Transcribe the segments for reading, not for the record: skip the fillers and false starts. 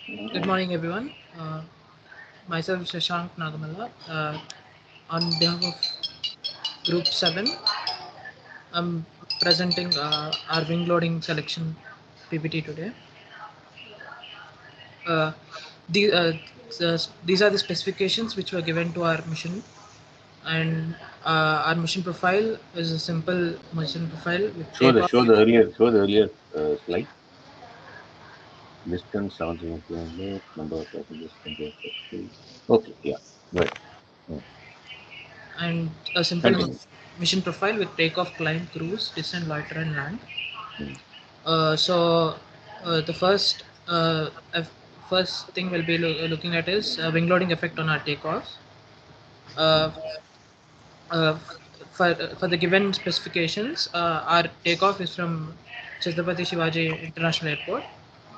Good morning, everyone. Myself, Shashank Nagamalla. On behalf of Group 7, I'm presenting our wing loading selection PPT today. Uh, these are the specifications which were given to our mission, and our mission profile is a simple mission profile with takeoff. Show the earlier slide. Distance 7,000 kilometers, number of passengers 20. Okay, yeah, right. Hmm. And a simple Continue. mission profile with takeoff, climb, cruise, descent, loiter, and land. Hmm. The first thing we'll be looking at is wing loading effect on our takeoff. Uh, uh, for the given specifications, our takeoff is from Chhatrapati Shivaji International Airport,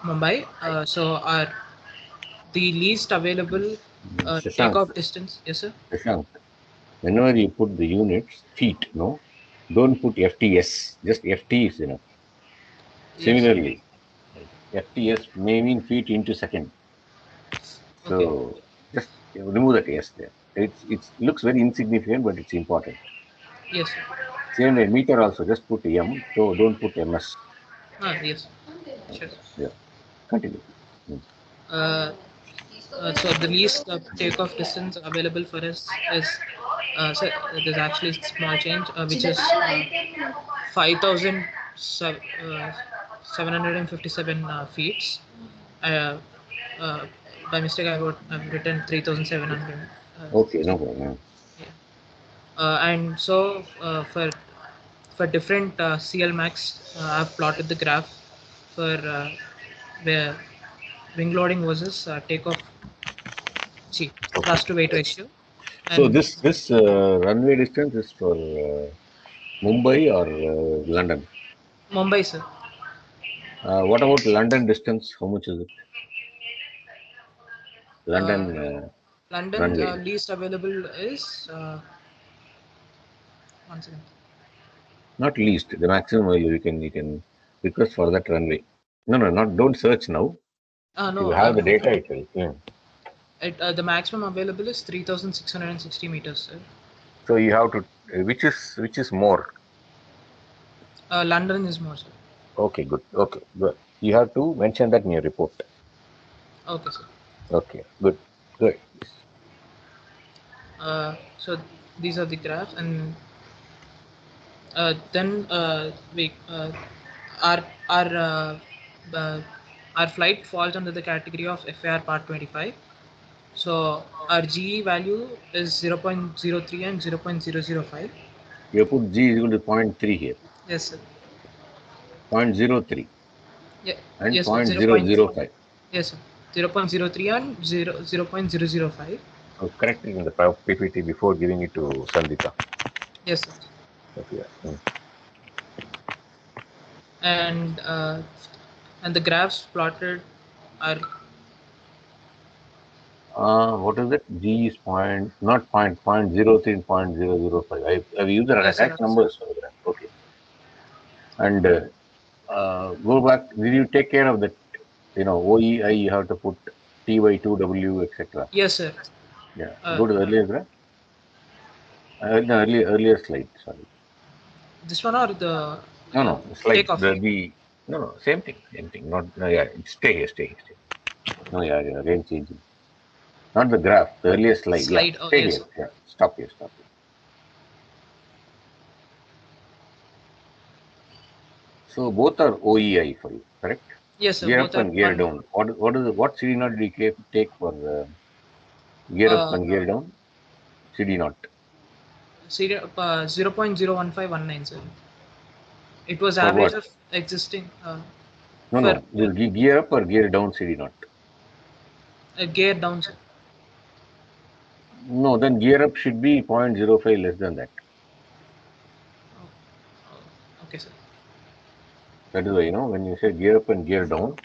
Mumbai. So our the least available Shashank, takeoff distance. Yes, sir. Shashank, whenever you put the units, feet, no, don't put FTS, just FT is enough. Yes. Similarly, FTS may mean feet into second. Okay. So just remove that S there. It looks very insignificant, but it's important. Yes, sir. Same way, meter also, just put M, so don't put MS. Yes. Sure. Yeah, continue. Hmm. Uh, so the least takeoff distance available for us is so there's actually a small change which is 5,757 feet. Uh, uh, by mistake, I've written 3,700. Uh, Okay, no problem. yeah. And so for different CL max, I've plotted the graph for where wing loading versus takeoff see Okay. thrust to weight ratio. So And this runway distance is for Mumbai or London. Mumbai, sir. What about London distance? How much is it? Uh, London London runway, least available is one second. not least. The maximum you can request for that runway. No, no, not don't search now. No, You have the data itself. Yeah. the maximum available is 3,660 meters, sir. So you have to which is more. London is more, sir. Okay, good. Okay, good. You have to mention that in your report. Okay, sir. Okay, good, good. So these are the graphs, and then we our our uh, uh, our flight falls under the category of FAR Part 25. So our GE value is 0.03 and 0.005. You put G is equal to point 0.3 here, Yes, sir. 0.03 Yeah, and yes, sir. point zero zero 5. Yes, sir. 0.03 and 0.005. Correct it in the PPT before giving it to Sandita. Yes, sir. Okay. Yeah. And uh, and the graphs plotted are What is it? G is point, not point 0.03 and 0.005. I've used the yes, sir. exact numbers for the graph. Okay. And go back. Did you take care of that? OEI, you have to put TY2W, etc. Yes, sir. Yeah. Uh, Go to the earlier graph. No, earlier slide. Sorry. this one or the No, uh, no. Slide. takeoff. The no, no. Same thing. Same thing. Not. No, yeah. Stay here. Stay here. Stay. No, yeah. Yeah. Again changing. Not the graph. The earlier slide. Yeah. Slide. Oh, Stay yes, here. sir. Yeah. Stop here. Stop here. So both are OEI for you. Correct. Yes, sir. Gear Both up are and gear one. down. What CD naught did you take for gear up Uh, and gear down? CD naught. 0.01519, sir. It was For average what? of existing No, for no. The gear up or gear down CD naught. gear down, sir. No, then gear up should be 0.05 less than that. Oh, okay, sir. That is why, when you say gear up and gear down,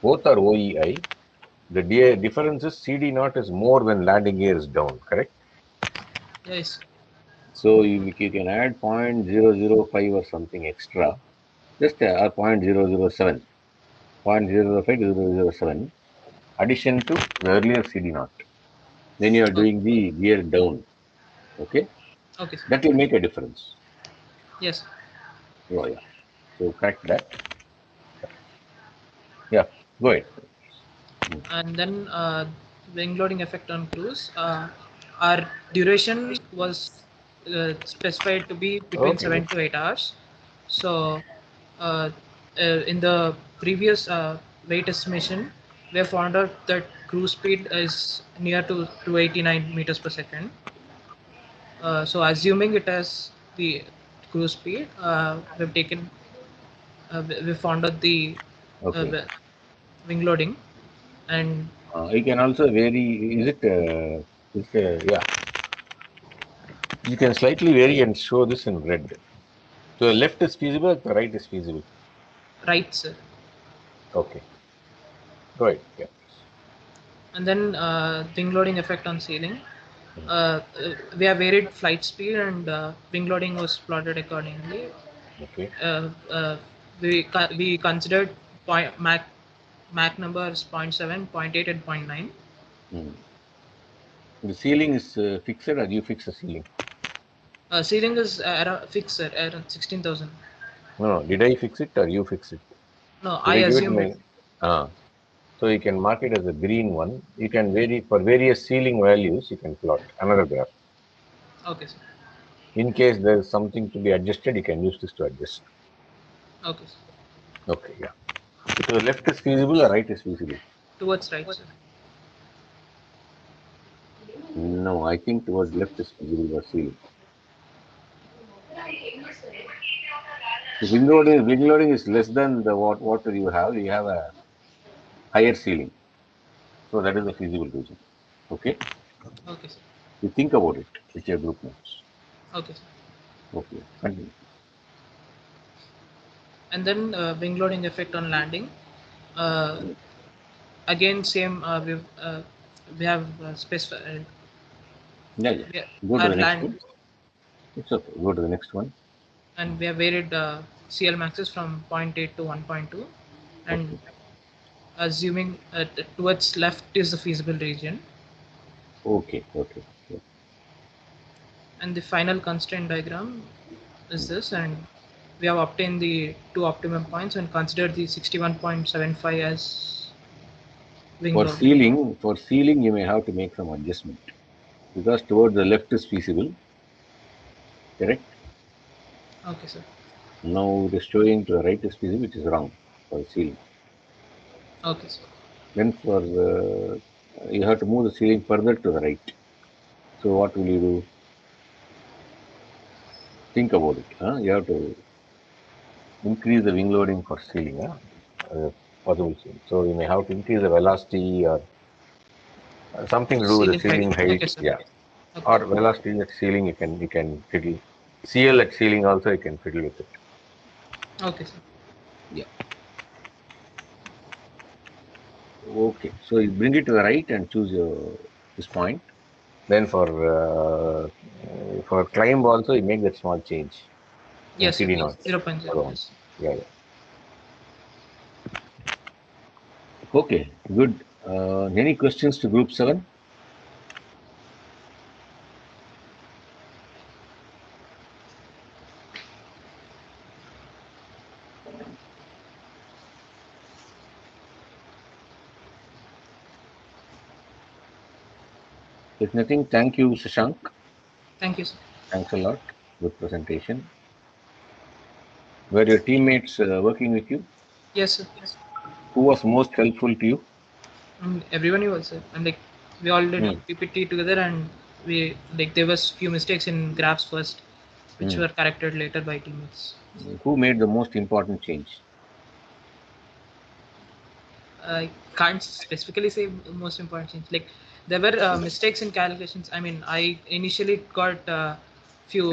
both are OEI. The difference is CD naught is more when landing gear is down, correct? Yes. So you can add 0.005 or something extra, just 0.007, 0.005 to 0.007, addition to the earlier CD naught. Then you are doing the gear down. Okay, Okay, sir. that will make a difference. Yes. Oh yeah. So correct that. Yeah. Go ahead. And then wing loading effect on cruise. Our duration was specified to be between Okay. 7 to 8 hours. So in the previous weight estimation, we have found out that cruise speed is near to 289 meters per second. So assuming it as the cruise speed, we've taken we found out the Okay. wing loading, and You can also vary. Is it? Yeah. You can slightly vary and show this in red. So the left is feasible, the right is feasible. right, sir. Okay. Go ahead. Yeah. And then wing loading effect on ceiling. We have varied flight speed, and wing loading was plotted accordingly. Okay. We considered Mach numbers 0.7, 0.8, and 0.9. Hmm. The ceiling is fixed, or you fix the ceiling? Ceiling is around fixed at around 16,000. No, no. Did I fix it or you fix it? No, Did I I give it assumed my? it. So you can mark it as a green one. You can vary for various ceiling values. You can plot another graph. Okay, sir. In case there is something to be adjusted, you can use this to adjust. Okay, sir. Okay. Yeah. So the left is feasible or right is feasible? Towards right, sir. No, I think towards left is feasible or ceiling. The wing loading is less than the what you have. You have a higher ceiling. So that is a feasible region. Okay. Okay, sir. You think about it with your group notes. Okay, sir. Okay. Continue. And then wing loading effect on landing. Uh, Again, same. We have specified Yeah, yeah. we, Go to our the next one. land, It's okay. Go to the next one. and we have varied CL maxes from zero point 0.8 to 1.2, and Okay. assuming towards left is the feasible region, Okay. Okay. Yeah. and the final constraint diagram is Hmm. this, and we have obtained the two optimum points and considered the 61.75 as wing load. For ceiling, you may have to make some adjustment because towards the left is feasible. Correct. Okay, sir. Now it is showing to the right is feasible, which is wrong for ceiling. Okay, sir. Then for you have to move the ceiling further to the right. So what will you do? Think about it. You have to increase the wing loading for ceiling. Possible ceiling. So you may have to increase the velocity or something to do with the Ceiling height. ceiling height. Okay, sir. Yeah, Okay. or velocity at ceiling. You can fiddle. CL at ceiling also you can fiddle with it. Okay, sir. Yeah. Okay. So you bring it to the right and choose your this point. Then for climb also you make that small change in Yes, sir. CD naught. 0.0. Hold on. Yes. Yeah, yeah. Okay, good. Any questions to group 7? If nothing, thank you, Shashank. Thank you, sir. Thanks a lot. Good presentation. Were your teammates working with you? Yes, sir. Who was most helpful to you? And everyone was, sir. And like we all did Hmm. PPT together, and we like there was few mistakes in graphs first, which Hmm. were corrected later by teammates. Who made the most important change? I can't specifically say the most important change. Like there were mistakes in calculations. I mean, I initially got few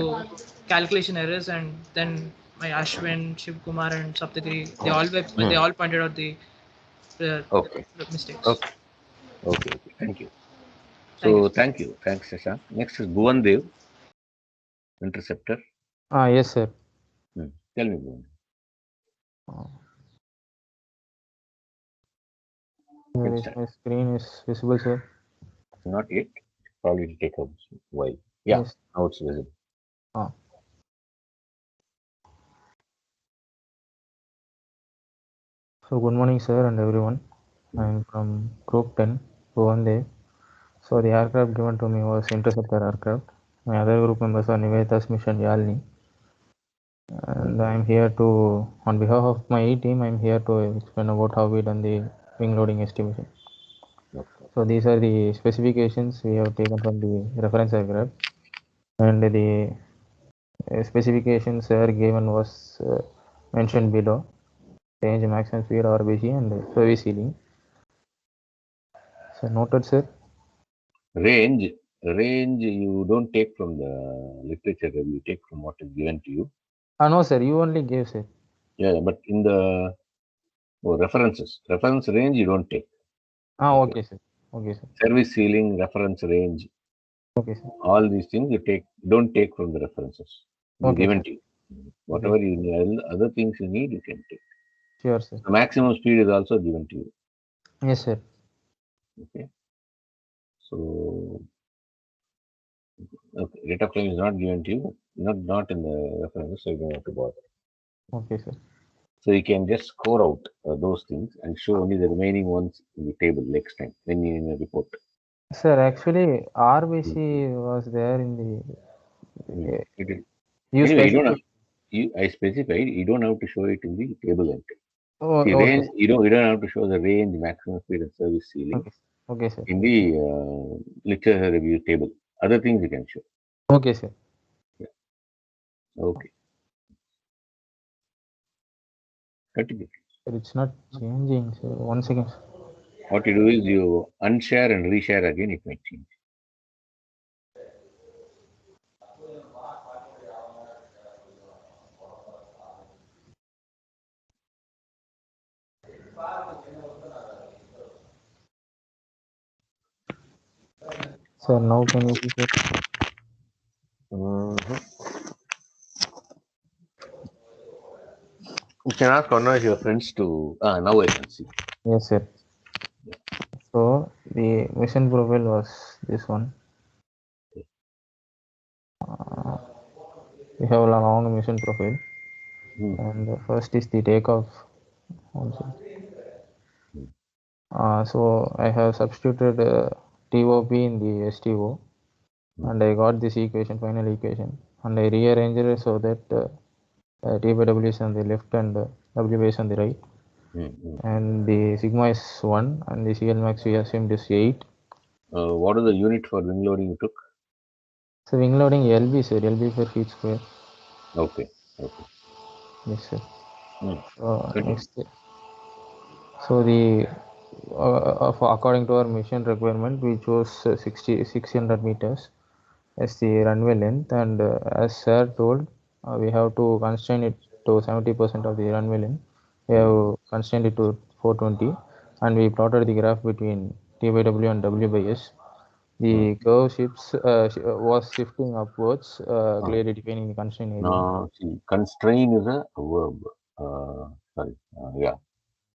calculation errors, and then my Ashwin, Shiv Kumar, and Saptagiri, they Hmm. all pointed out uh, Okay. the mistakes. Okay. Okay. Okay. Thank you. Thank you, So sir. thank you. Thanks, Shashank. Next is Bhuvan Dev, interceptor. Yes, sir. Tell me, Bhuvan. Uh, Where is my screen is visible, sir? Not yet. Probably it'll take a while. Yeah, Yes. now it's visible. Ah. So good morning, sir, and everyone. I'm from Group 10, Bhuvan. So the aircraft given to me was interceptor aircraft. My other group members are Niveda's mission Yalni. And I'm here to, on behalf of my team, I'm here to explain about how we done the wing loading estimation. Okay. So these are the specifications we have taken from the reference aircraft. And the specifications are given was mentioned below. Range, maximum speed, RBC, and service ceiling. So noted, sir. Range you don't take from the literature, you take from what is given to you. No, sir. You only gave, sir. Yeah, but in the reference range you don't take. Okay, sir. Okay, sir. Service ceiling, reference range, Okay, sir. all these things you don't take from the references. It's Okay, given sir. to you. Whatever you need, other things you need, you can take. Sure, sir. The maximum speed is also given to you. Yes, sir. Okay. So rate of climb is not given to you, not in the references, so you don't have to bother. Okay, sir. So you can just score out those things and show only the remaining ones in the table next time when you in a report. Sir, actually, RBC was there in the. It is, You anyway, you don't have, specific. I specified you don't have to show it in the table entry. Oh, See okay, range, sir. you don't have to show the range, maximum speed, and service ceiling Okay. Okay, sir. in the literature review table. Other things you can show. Okay, sir. Yeah. Okay. Continue. Sir, it's not changing, sir. 1 second. What you do is you unshare and reshare again, it may change. Sir, now can you see, sir? Mhm. You can ask one of your friends to. Now I can see. Yes, sir. So the mission profile was this one. We have a long mission profile, and the first is the takeoff. Also. So I have substituted TOP in the STO, and I got this equation, final equation, and I rearranged it so that TW is on the left and WB is on the right, and the sigma is 1, and the CL max we assumed is 8. What is the unit for wing loading you took? So wing loading LB, sir, LB per feet square. Okay. Okay. Yes, sir. Continue. Next, so the according to our mission requirement, we chose 600 meters as the runway length, and as sir told, we have to constrain it to 70% of the runway length. We have constrained it to 420, and we plotted the graph between T by W and W by S. The curve shifts was shifting upwards, clearly defining the constraint area. Now, see, constrain is a verb. Sorry. Yeah.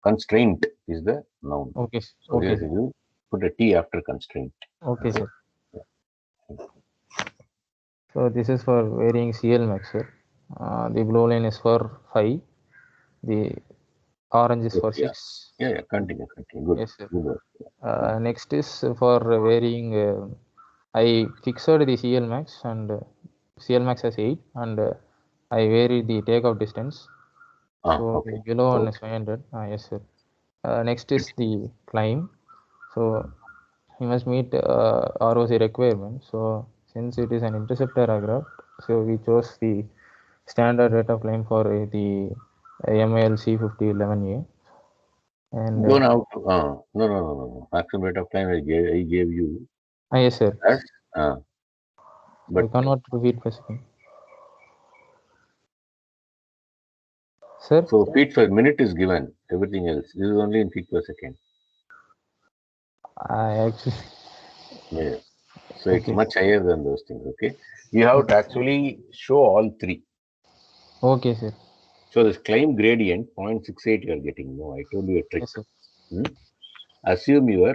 Constraint is the noun. Okay, So okay, here sir. you put a T after constraint. Okay, Okay. sir. So this is for varying CL max, sir. The blue line is for 5. The orange is for Yeah. 6. Yeah. Continue. Good. Yes, sir. Good work. Next is for varying. I fixed the CL max and CL max as 8, and I varied the takeoff distance. So Okay. below one is 500. Yes, sir. Next is the climb. So he must meet ROC requirement. So since it is an interceptor aircraft, so we chose the standard rate of climb for the MIL C5011A. And Don't have to. No. Maximum rate of climb I gave you. yes, sir. As, I but cannot repeat per second. Sir? so feet per minute is given. Everything else. This is only in feet per second. I actually. Yeah. So it's Okay. much higher than those things. Okay. You have to actually show all three. Okay, sir. So this climb gradient 0.68 you are getting. No, I told you a trick. Yes, sir. assume your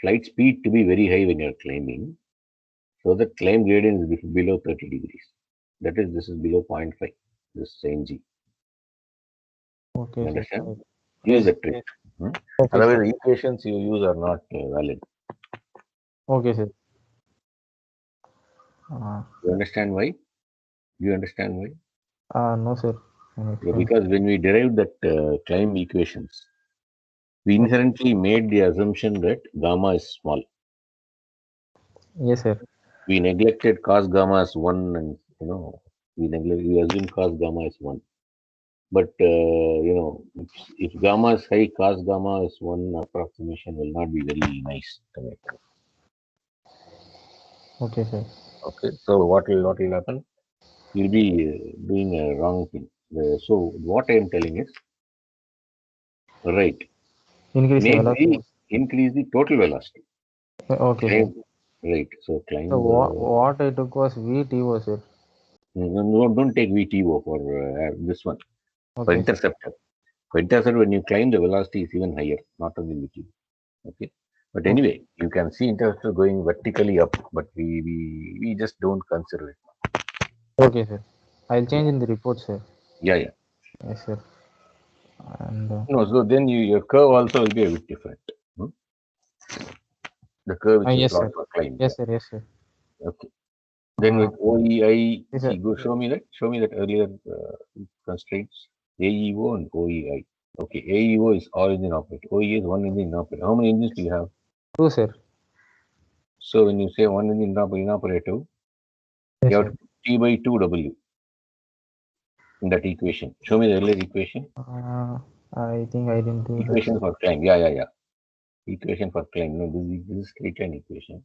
flight speed to be very high when you're climbing. So the climb gradient is below 30 degrees. That is, this is below 0.5. This sin g. Okay, You sir. understand? Right. Use Yes. the trick. Okay, Otherwise, sir. the equations you use are not valid. Okay, sir. You understand why? Do you understand why? No, sir. Can you Yeah, explain? because when we derived that climb equations, we inherently made the assumption that gamma is small. Yes, sir. We neglected cos gamma as 1, and we assumed cos gamma is 1. But if gamma is high, cos gamma is 1 approximation will not be very nice to make. Okay, sir. Okay, so what will happen? You'll be doing a wrong thing. So what I am telling is, right, Increase the velocity. increase the total velocity. Okay, sir. Climb, right. So climb. So what I took was VTO, sir. No, don't take VTO for this one. For Okay, sir. interceptor. For interceptor, when you climb, the velocity is even higher, not only VTO. Okay. But anyway, you can see interceptor going vertically up, but we just don't consider it. Okay, sir. I'll change in the report, sir. Yeah. Yes, sir. And No, so then your curve also will be a bit different. The curve which you yes, plot sir. for climb. Yes, sir. Yes, sir. Okay. Then with OEI, Yes, see, sir. show me that earlier constraints, AEO and OEI. Okay, AEO is all engine operator. OEI is one engine operator. How many engines do you have? 2, sir. So when you say one engine inoperative, Yes, you have sir. to put T by 2 W in that equation. Show me the earlier equation. I think I didn't do Equation that. for climb. Yeah. Equation for climb. No, this is straight line equation.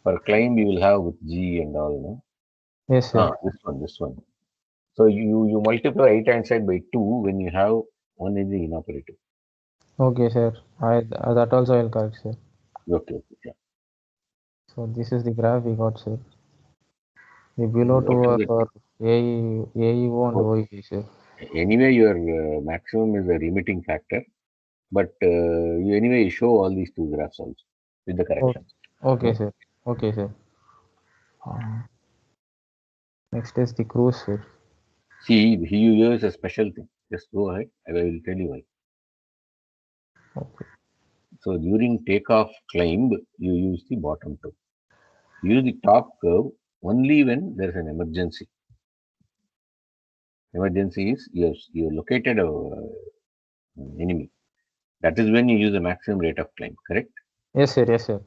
For climb, you will have with G and all. No? Yes, sir. This one. So you multiply right hand side by 2 when you have one engine inoperative. Okay, sir. That also I'll correct, sir. Okay. Yeah. So this is the graph we got, sir. The below 2 are for AEO and OEE, sir. Anyway, your maximum is a limiting factor, but you show all these two graphs also with the corrections. Okay, sir. Okay, sir. Next is the cruise, sir. See, you use a special thing. Just go ahead. I will tell you why. Okay. So during takeoff climb, you use the bottom two. Use the top curve only when there is an emergency. Emergency is you located a enemy. That is when you use the maximum rate of climb. Correct? Yes, sir. Yes, sir.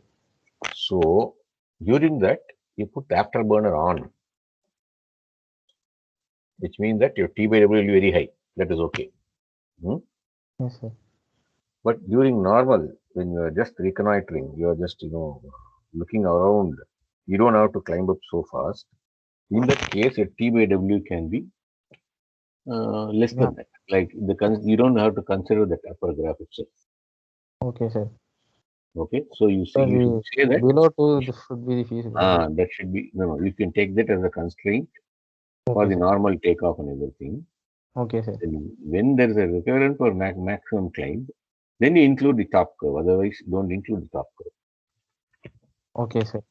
So during that, you put the afterburner on, which means that your T by W will be very high. That is okay. Yes, sir. But during normal, when you are just reconnoitering, you are just looking around. You don't have to climb up so fast. In that case, your T by W can be less than that. Like you don't have to consider that upper graph itself. Okay, sir. Okay, so you So should say that below 2 this should be the feasible. that should be you can take that as a constraint for the normal takeoff and everything. Okay, sir. Then when there is a requirement for maximum climb, then you include the top curve. Otherwise, don't include the top curve. Okay, sir.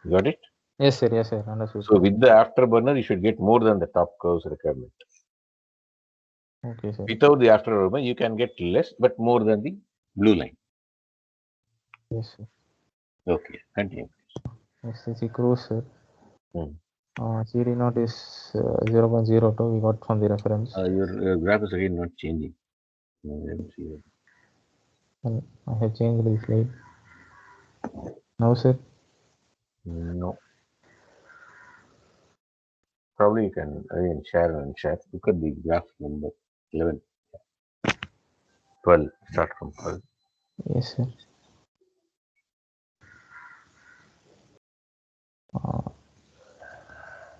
Got it? Yes, sir. Yes, sir. Understood. So with the afterburner, you should get more than the top curve's requirement. Okay, sir. Without the afterburner, you can get less, but more than the blue line. Yes, sir. Okay, continue. Next is the cruise, sir. Hmm. CD naught is 0.02 we got from the reference. Your graph is again not changing. I have changed the slide. Now, sir. No. Probably you can again share and share. Look at the graph number 11. 12. Start from 12. Yes, sir.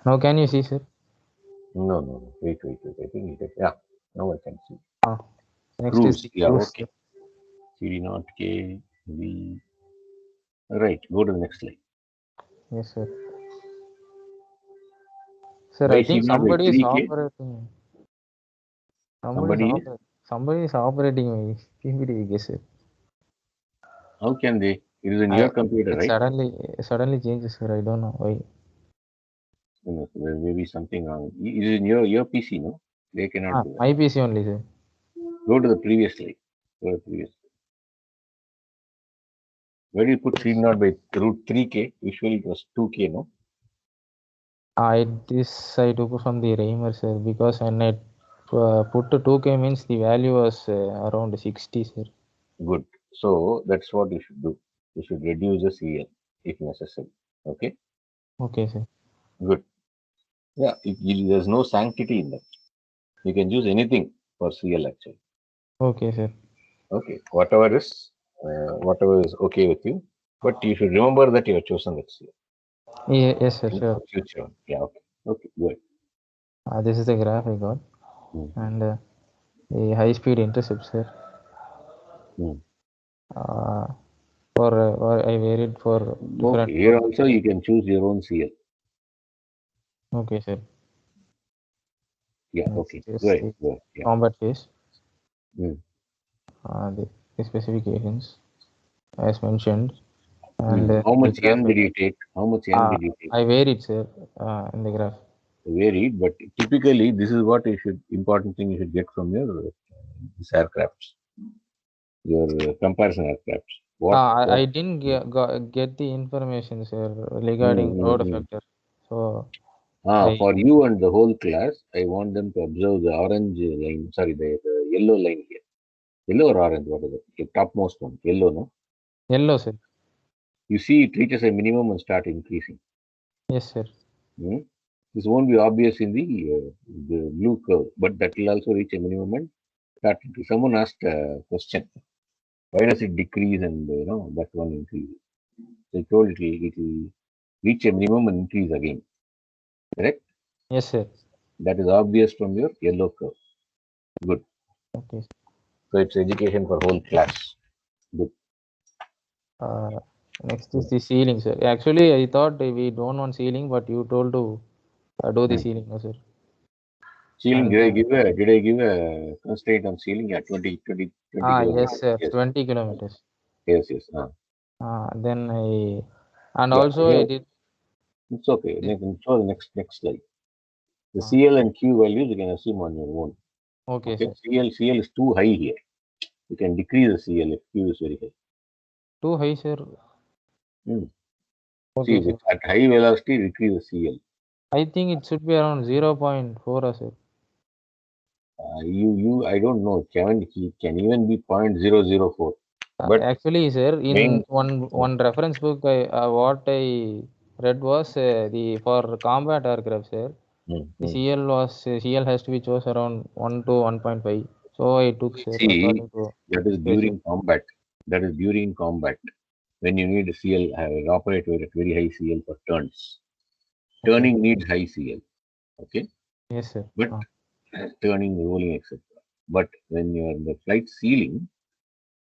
Now can you see, sir? No. Wait. I think now I can see. Next Cruise. is the Yeah, cruise, okay. sir. CD naught K V. Right. Go to the next slide. Yes, sir. Sir, By I think CD naught by somebody is 3K. operating. Somebody is? somebody is operating my PPT, guess it. How can they? It is in your computer, It right? suddenly changes, sir. I don't know why. No, there may be something wrong. It is in your PC, no? They cannot do that. My PC only, sir. Go to the previous slide. Go to the previous slide. Where do you put 3 by root 3K? Usually it was 2K, no? This I took from the Reimer, sir, because when I put to 2K means the value was around 60, sir. Good. So that's what you should do. You should reduce the CL if necessary. Okay? Okay, sir. Good. Yeah, there's no sanctity in that. You can use anything for CL actually. Okay, sir. Okay. Whatever is okay with you. But you should remember that you have chosen that CL. Yes, sir. Sure. Future. Yeah, okay. Okay, good. This is the graph I got. And the high speed intercept, sir. For I varied for different. Okay, here also you can choose your own CL. Okay, sir. Yeah, okay. Good. Yeah. Combat phase. The specifications as mentioned. And how much N did you take? How much N did you take? I varied, sir, in the graph. Varied, but typically this is what important thing you should get from your these aircrafts, your comparison aircrafts. I didn't get the information, sir, regarding load factor. So for you and the whole class, I want them to observe the orange line. Sorry, the yellow line here. Yellow or orange? What is it? The topmost one. Yellow, no? Yellow, sir. You see, it reaches a minimum and start increasing. Yes, sir. This won't be obvious in the blue curve, but that will also reach a minimum and start increasing. Someone asked a question. Why does it decrease and that one increases? So I told it will reach a minimum and increase again. Correct? Yes, sir. That is obvious from your yellow curve. Good. Okay. So it's education for whole class. Good. Next is the ceiling, sir. Actually, I thought we don't want ceiling, but you told to do the ceiling, no, sir. Ceiling, did I give a constraint on ceiling? Yeah, 20 kilometers. Yes, sir. Yes. 20 kilometers. Yes. Then also I did. It's okay. Show the next slide. The CL and Q values you can assume on your own. Okay, sir. CL is too high here. You can decrease the CL if Q is very high. Too high, sir. Okay, see, at high velocity, decrease the CL. I think it should be around 0.4, sir. I don't know. It can even be 0.004. But actually, sir, in one reference book, what I read was for combat aircraft, sir. The CL has to be chose around 1 to 1.5. So I took, sir. See, that is during combat. That is during combat. When you need a CL, operate with a very high CL for turns. Turning needs high CL. Okay? Yes, sir. But turning, rolling, etc. But when you're in the flight ceiling,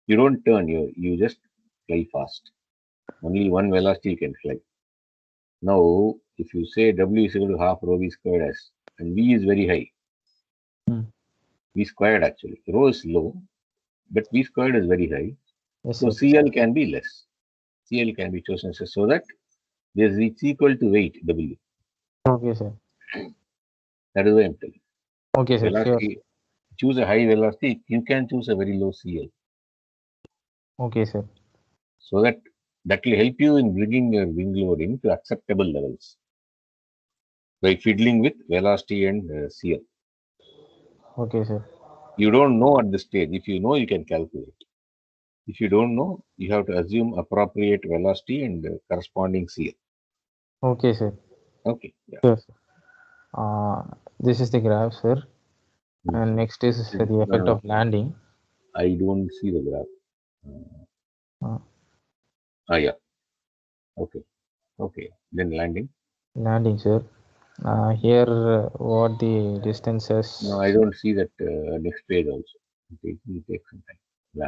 you don't turn, you just fly fast. Only one velocity you can fly. Now, if you say W is equal to half rho V squared S, and V is very high. V squared actually. Rho is low, but V squared is very high. Yes, so CL can be less. CL can be chosen so that it's equal to weight W. Okay, sir. That is why I'm telling. Okay, sir. Velocity, sure. Choose a high velocity, you can choose a very low CL. Okay, sir. So that will help you in bringing your wing loading to acceptable levels by fiddling with velocity and CL. Okay, sir. You don't know at this stage. If you know, you can calculate. If you don't know, you have to assume appropriate velocity and corresponding CL. Okay, sir. Okay. Yeah. Sure. This is the graph, sir. And next is the effect of landing. I don't see the graph. Yeah. Okay. Then landing. Landing, sir. Here, what the distances? No, I don't see that next page also. It will take some time.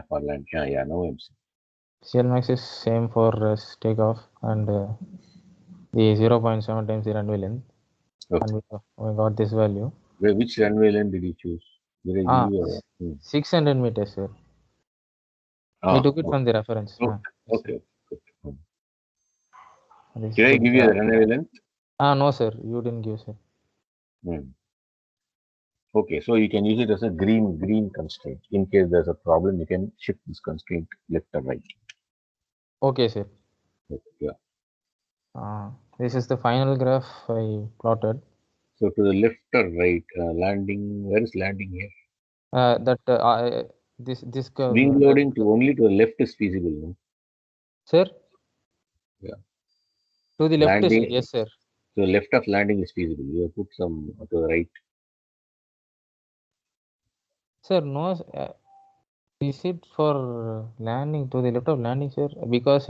For land. Yeah. Now I'm seeing. CLmax is same for takeoff and the 0.7 times the runway length. Okay. And we got this value. Which runway length did you choose? Did I Ah, give you a, 600 meters, sir. ah, We took it from the reference. okay. Ah, yes, sir. Okay. Good. This Did is I the give you the graph. runaway length? No, sir. You didn't give, sir. Hmm. Okay, so you can use it as a green constraint. In case there's a problem, you can shift this constraint left or right. Okay, sir. Yeah. This is the final graph I plotted. So to the left or right, landing. Where is landing here? This Wing loading to only to the left is feasible. No? Sir, Yeah. to the left, sir. Landing Yes, sir. to the left of landing is feasible. You have put some to the right. Sir, no. Is it for landing to the left of landing, sir? Because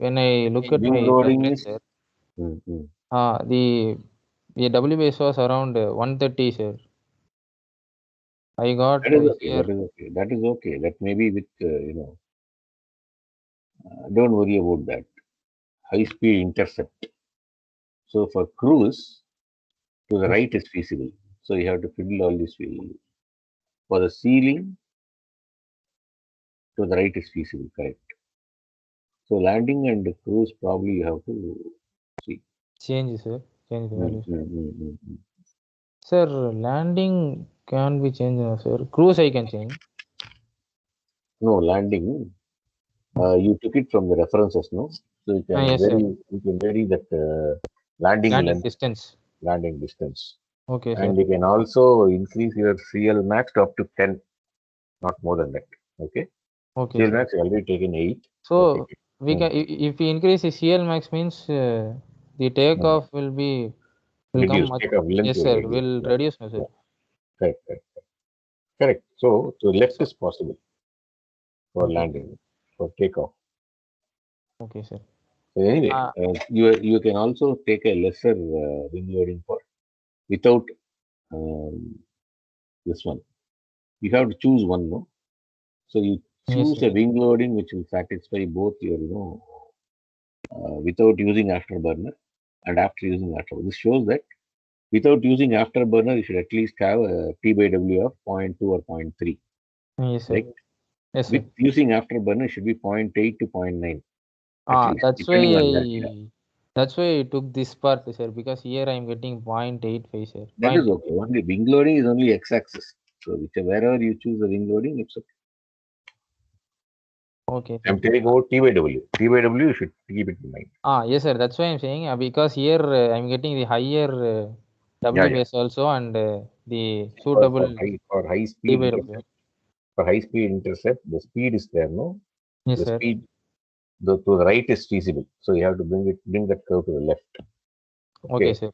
when I look at Wing my loading reference, is. sir, Mm-hmm. the W base was around 130, sir. I got That is okay. here. That is okay. That is okay. That may be with don't worry about that. High speed intercept. So for cruise, to the right is feasible. So you have to fiddle all this wheel. For the ceiling, to the right is feasible, correct. So landing and cruise probably you have to see. Change, sir. Change the values. Mm. Sir, landing can be changed, no, sir. Cruise I can change. No, landing. You took it from the references, no? So Yes, sir. you can vary that landing Landing length, distance. landing distance. Okay, sir. And you can also increase your CL max to up to 10, not more than that. Okay. Okay, CL sir. max you already taken 8. So Okay. we can, if we increase the CL max means the takeoff will come Reduce. much. Take off length Yes, will sir. reduce. Will Yeah. reduce, no, sir. Yeah. Correct. Correct. So to left So, is possible for okay. landing, for takeoff. Okay, sir. So anyway, you can also take a lesser wing loading for without um, this one. You have to choose one, no? So you Yes, choose sir. a wing loading which will satisfy both your, without using afterburner and after using afterburner. This shows that without using afterburner, you should at least have a T by W of 0.2 or 0.3, Yes, sir. right? Yes, sir. With using afterburner, it should be 0.8 to 0.9 at least, That's why depending on that. Yeah. that's why I took this part, sir, because here I'm getting 0.85, sir. That is okay. Only wing loading is only x-axis. So wherever you choose the wing loading, it's okay. Okay, sir. I'm telling about T by W. T by W, you should keep it in mind. Yes, sir. That's why I'm saying because here I'm getting the higher W base also and the suitable For high T speed by W. intercept. For high speed intercept, the speed is there, no? Yes, The sir. speed to the right is feasible. So you have to bring that curve to the left. Okay, sir.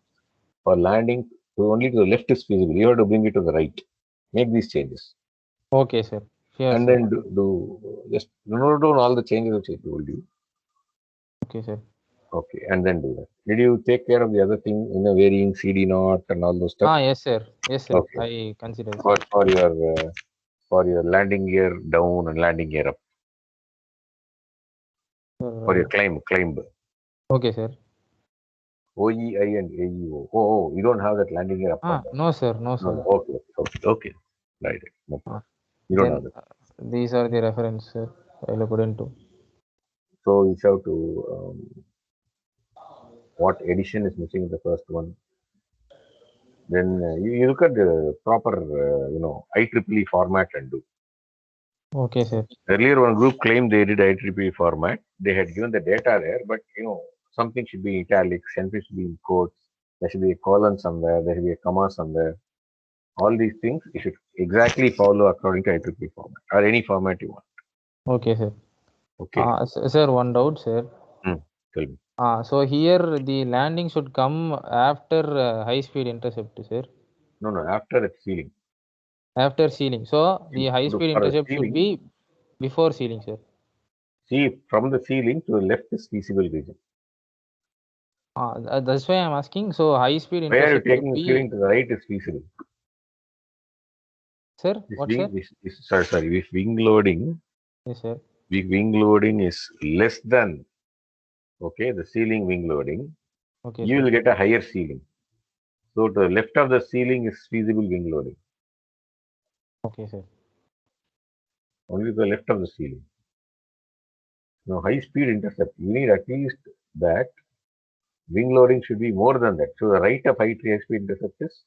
For landing, only to the left is feasible. You have to bring it to the right. Make these changes. Okay, sir. Sure, And sir. then just note down all the changes which I told you. Okay, sir. Okay, and then do that. Did you take care of the other thing, varying CD naught and all those stuff? Yes, sir. Yes, sir. Okay. I consider it. For your landing gear down and landing gear up. For your climb. Okay, sir. OEI and AEO. Oh, you don't have that landing gear up and down. No, sir. No, sir. No. Okay. Right. No problem. You don't have that. These are the reference, sir. I'll put into. So you have to what edition is missing in the first one. Then you look at the proper, IEEE format and do. Okay, sir. Earlier, one group claimed they did IEEE format. They had given the data there, but something should be italics, something should be in quotes. There should be a colon somewhere. There should be a comma somewhere. All these things you should exactly follow according to IEEE format or any format you want. Okay, sir. Okay. Sir, one doubt, sir. Tell me. So here the landing should come after high speed intercept, sir. No, after that ceiling. After ceiling. So the high speed intercept should be before ceiling, sir. See, from the ceiling to the left is feasible region. That's why I'm asking. So high speed intercept. Where are you taking the ceiling to the right is feasible. Sir, what, sir? Sorry, if wing loading. Yes, sir. Wing loading is less than, the ceiling wing loading. Okay, you will get a higher ceiling. So to the left of the ceiling is feasible wing loading. Okay, sir. Only the left of the ceiling. Now, high speed intercept, you need at least that. Wing loading should be more than that. So, the right of high speed intercept is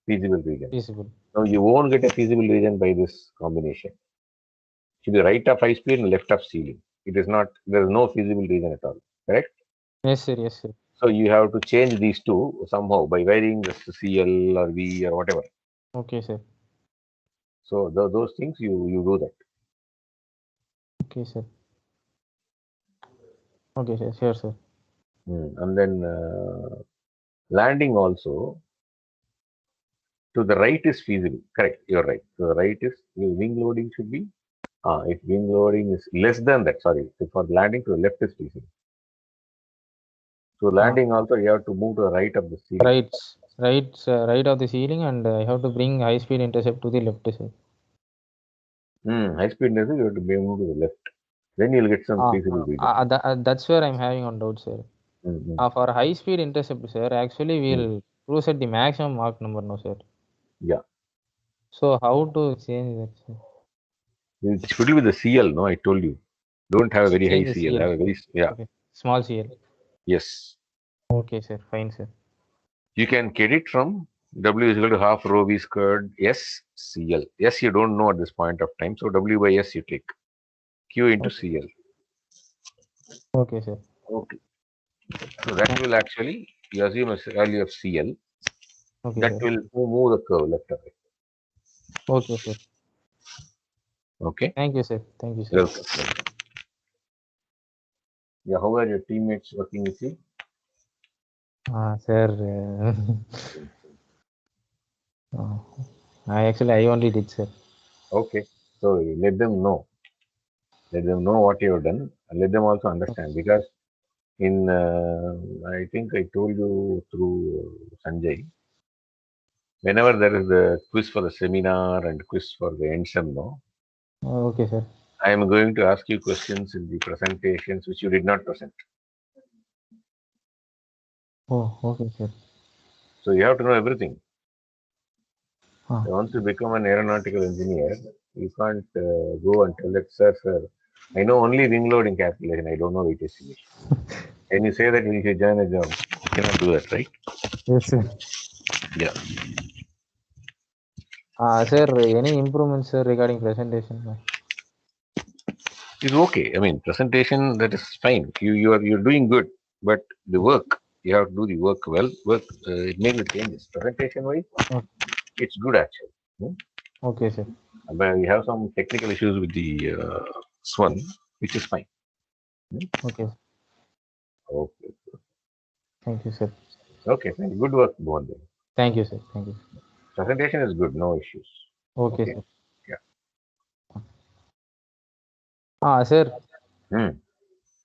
feasible region. Feasible. Now, you won't get a feasible region by this combination. It should be right of high speed and left of ceiling. It is not, there is no feasible region at all. Correct? Yes, sir. Yes, sir. So, you have to change these two somehow by varying the CL or V or whatever. Okay, sir. So, those things you do that. Okay, sir. Okay, sir. Sure, sir. And then landing also to the right is feasible. Correct. You're right. To the right is wing loading should be. If wing loading is less than that, sorry, for landing to the left is feasible. So landing also you have to move to the right of the ceiling. Right of the ceiling, and I have to bring high speed intercept to the left side. High speed intercept you have to move to the left. Then you'll get some feasible region. That's where I'm having on doubt, sir. For high speed intercept, sir, actually we'll cruise at the maximum Mach number, no, sir. Yeah. So how to change that, sir? It should be with the CL, no? I told you. Don't have a very high CL. Have a very Okay. Small CL. Yes. Okay, sir. Fine, sir. You can get it from W is equal to half rho V squared S CL. S you don't know at this point of time. So W by S you take. Q into CL. Okay, sir. Okay. So that will actually, you assume a value of CL. Okay, that sir. will move the curve left or right. Okay, sir. Okay. Thank you, sir. Thank you, sir. Welcome. Yeah, how are your teammates working with you? Sir, I only did, sir. Okay. So let them know. Let them know what you have done. And let them also understand. Because in, I think I told you through Sanjay, whenever there is a quiz for the seminar and quiz for the NSEM, no? Okay, sir. I am going to ask you questions in the presentations which you did not present. Oh, okay, sir. So you have to know everything. Once you become an aeronautical engineer, you can't go and tell that, sir, I know only wing loading calculation. I don't know weight estimation. Can you say that if you join a job? You cannot do that, right? Yes, sir. Yeah. Sir, any improvements, sir, regarding presentation? It's okay. I mean, presentation, that is fine. You're doing good, but the work, you have to do the work well. Make the changes. Presentation wise, it's good actually. Okay, sir. But we have some technical issues with the Swan, which is fine. Okay. Okay. Thank you, sir. Okay, thank you. Good work, Bhuvan. Thank you, sir. Thank you. Presentation is good, no issues. Okay, sir. Yeah. Sir.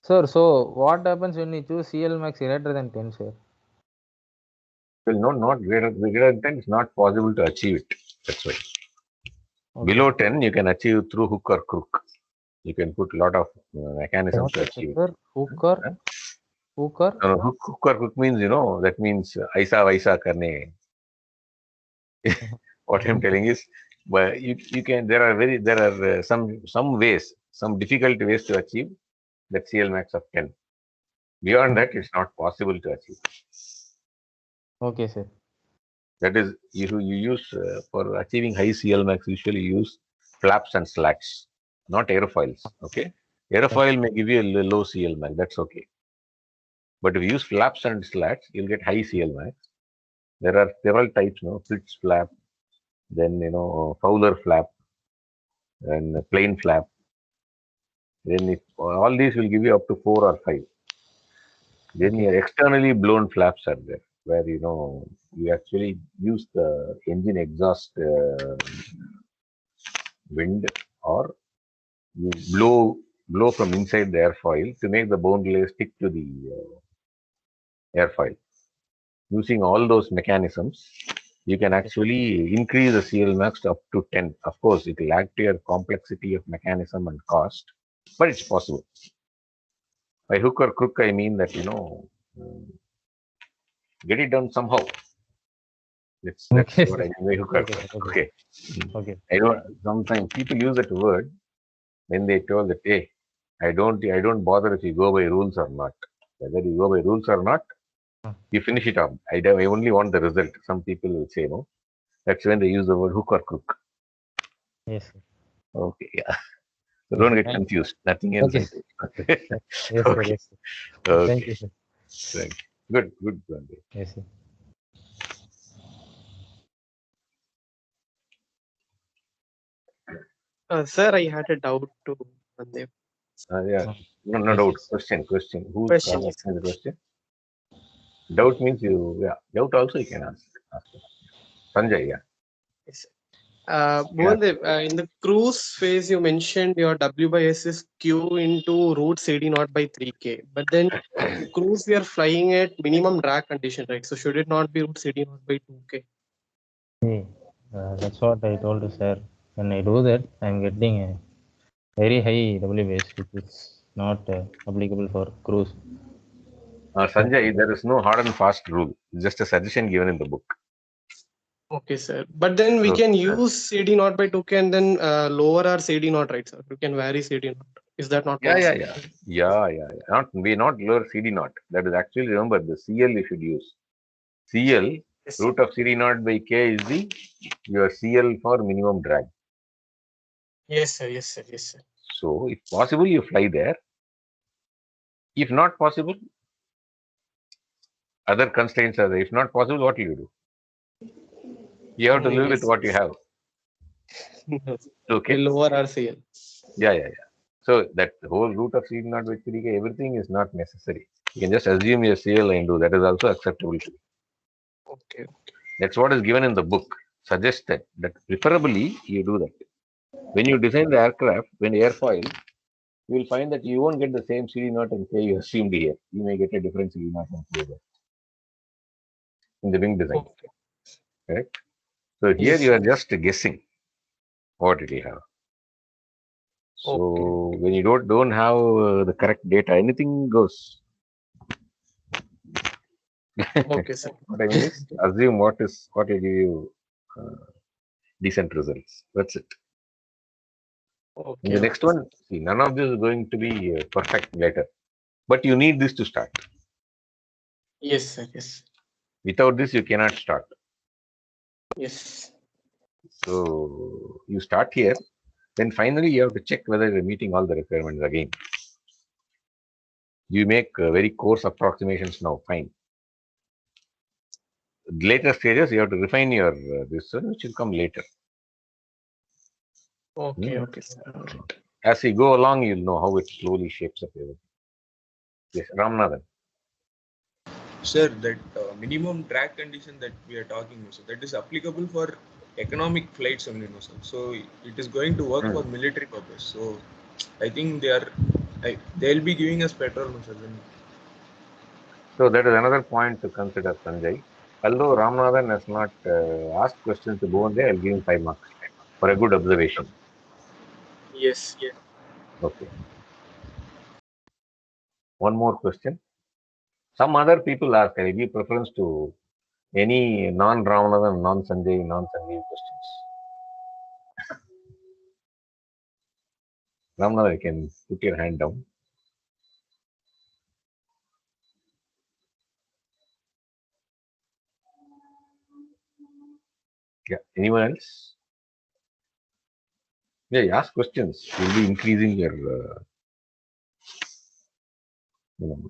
Sir, so what happens when we choose CL max greater than 10, sir? Well, no, not greater than 10. It's not possible to achieve it. That's why. Okay. Below 10, you can achieve through hook or crook. You can put a lot of mechanisms to achieve it. Hook or? No, hook or crook means, that means aisa vaisa karne. What I'm telling is, but you can, there are some ways, some difficult ways to achieve that CL max of 10. Beyond that, it's not possible to achieve. Okay, sir. That is, you use for achieving high CL max, usually use flaps and slats, not aerofoils. Okay, aerofoil may give you a low CL max. That's okay. But if you use flaps and slats, you'll get high CL max. There are several types, Fritz flap, then Fowler flap, and plain flap. Then all these will give you up to 4 or 5. Then your externally blown flaps are there, where you actually use the engine exhaust wind, or you blow from inside the airfoil to make the bone delay stick to the airfoil. Using all those mechanisms, you can actually increase the CL max up to 10. Of course, it will add to your complexity of mechanism and cost, but it's possible. By hook or crook, I mean that, get it done somehow. That's Okay, what sir. I mean by Hooker. Okay, sir. Okay. Okay. I don't. Sometimes people use that word when they told that, hey, I don't bother if you go by rules or not. Whether you go by rules or not, Hmm. you finish it up. I only want the result. Some people will say no. That's when they use the word hook or crook. Yes, sir. Okay, yeah. So Yes, don't sir. get Thank you. confused. Nothing else. Okay. I think. Yes, sir. Okay. Yes, sir. Thank Okay. you, sir. Right. Good, Gandhi. Yes, sir. Sir, I had a doubt to Mandev. Yeah. Hmm. No Yes, doubt. yes. Question. Who's Question. asking the question? Doubt means yeah. Doubt also you can ask. Sanjay, yeah. Yes. Yeah. Bhuvandev, in the cruise phase, you mentioned your W by S is Q into root CD naught by 3K. But then in cruise, we are flying at minimum drag condition, right? So should it not be root CD naught by 2K? Hey, that's what I told you, sir. When I do that, I'm getting a very high W base, which is not applicable for cruise. Sanjay, there is no hard and fast rule. It's just a suggestion given in the book. Okay, sir. But then we So, can use CD naught by 2K and then lower our CD naught, right, sir? We can vary CD naught. Is that not possible? yeah. Not lower CD naught. That is actually, remember, the CL you should use. CL, Yes, sir. root of CD naught by K is your CL for minimum drag. Yes, sir. Yes, sir. Yes, sir. So if possible, you fly there. If not possible, other constraints are there. If not possible, what will you do? You have to live with Yes. what you have. We Okay. lower our CL. Yeah. So that whole root of CD naught by 3K, everything is not necessary. You can just assume your CL and do that is also acceptable to you. Okay. That's what is given in the book. Suggested that preferably you do that. When you design the aircraft, when airfoil, you will find that you won't get the same CD naught and K you assumed here. You may get a different CD naught and K there in the wing design. Okay. Correct? So here Yes, you are sir. just guessing what it will have. So Okay. when you don't have the correct data, anything goes. Okay, sir. What I mean is assume what will give you decent results. That's it. In Okay. the next one, see, none of this is going to be perfect later, but you need this to start. Yes, sir. Yes. Without this, you cannot start. Yes. So you start here, then finally you have to check whether you're meeting all the requirements again. You make very coarse approximations now, fine. Later stages, you have to refine your this, which will come later. Okay. Okay, sir. All right. As you go along, you'll know how it slowly shapes up everything. Yes, Ramanathan. Sir, that minimum drag condition that we are talking about, that is applicable for economic flights only, no, sir. So it is going to work for military purpose. So I think they'll be giving us petrol, no, sir. So that is another point to consider, Sanjay. Although Ramanathan has not asked questions to Bhuvan, I'll give him 5 marks for a good observation. Yes. Okay. One more question. Some other people ask, I give preference to any non-Ramanathan, non-Sanjay questions. Ramanathan, you can put your hand down. Yeah. Anyone else? Yeah, you ask questions. You'll be increasing your,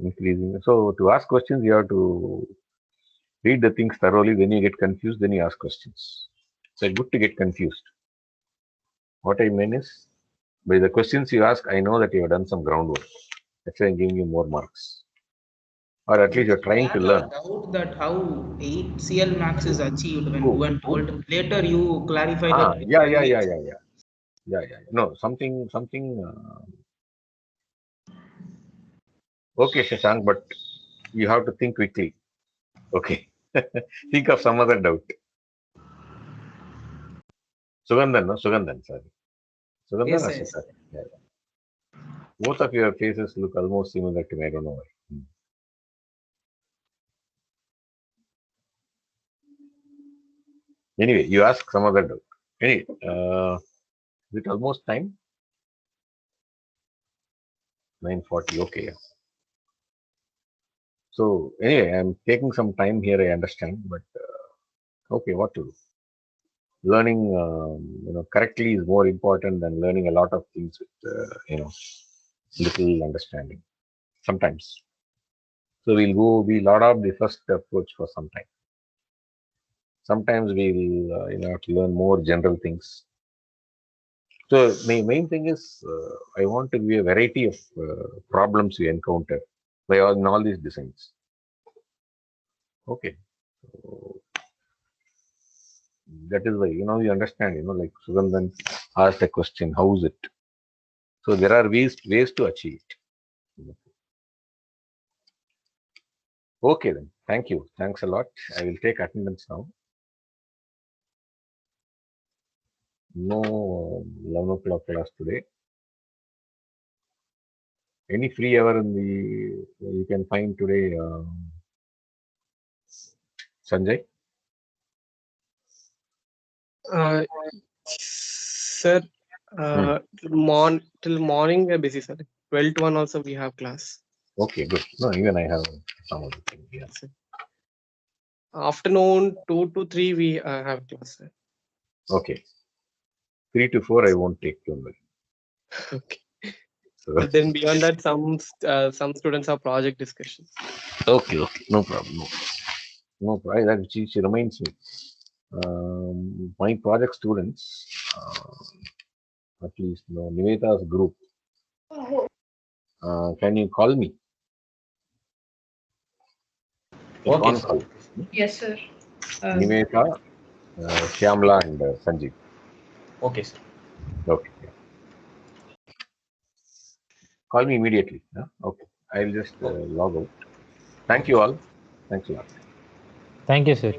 increasing. So to ask questions, you have to read the things thoroughly. Then you get confused. Then you ask questions. So good to get confused. What I mean is, by the questions you ask, I know that you have done some groundwork. That's why I'm giving you more marks. Or at least you're trying to I have learn. a doubt that how 8 CL max is achieved when Who? Bhuvan told. Later you clarified Ah, that. yeah. No, something. Okay, Shashank, but you have to think quickly. Okay. Think of some other doubt. Sugandhan, no? Sugandhan, sorry. Sugandhan or Yes, yes. Shashank? Yeah. Both of your faces look almost similar to me. I don't know why. Anyway, you ask some other doubt. Anyway, is it almost time? 9:40. Okay. Yeah. So anyway, I'm taking some time here. I understand, but okay, what to do? Learning, correctly is more important than learning a lot of things with, little understanding. Sometimes. So we'll adopt the first approach for some time. Sometimes we'll, have to learn more general things. So my main thing is I want to give a variety of problems we encounter in all these designs. Okay. So that is why, you understand, like Sugandhan asked a question, how is it? So there are ways to achieve it. Okay then. Thank you. Thanks a lot. I will take attendance now. No 11 o'clock class today. Any free hour you can find today, Sanjay? Sir, till morning we are busy, sir. 12 to 1 also we have class. Okay, good. No, even I have some of the things. Yeah. Sir. Afternoon 2 to 3 we have class, sir. Okay. 3 to 4 I won't take, don't worry. Okay. So, But then beyond that, some students have project discussions. okay. No problem. No problem. That she reminds me. My project students, at least Niveta's group. Can you call me? Okay, On sir. call. Yes, sir. Niveta, Shyamla, and Sanjeev. Okay, sir. Okay. Yeah. Call me immediately. Yeah? Okay. I'll just log out. Thank you all. Thanks a lot. Thank you, sir.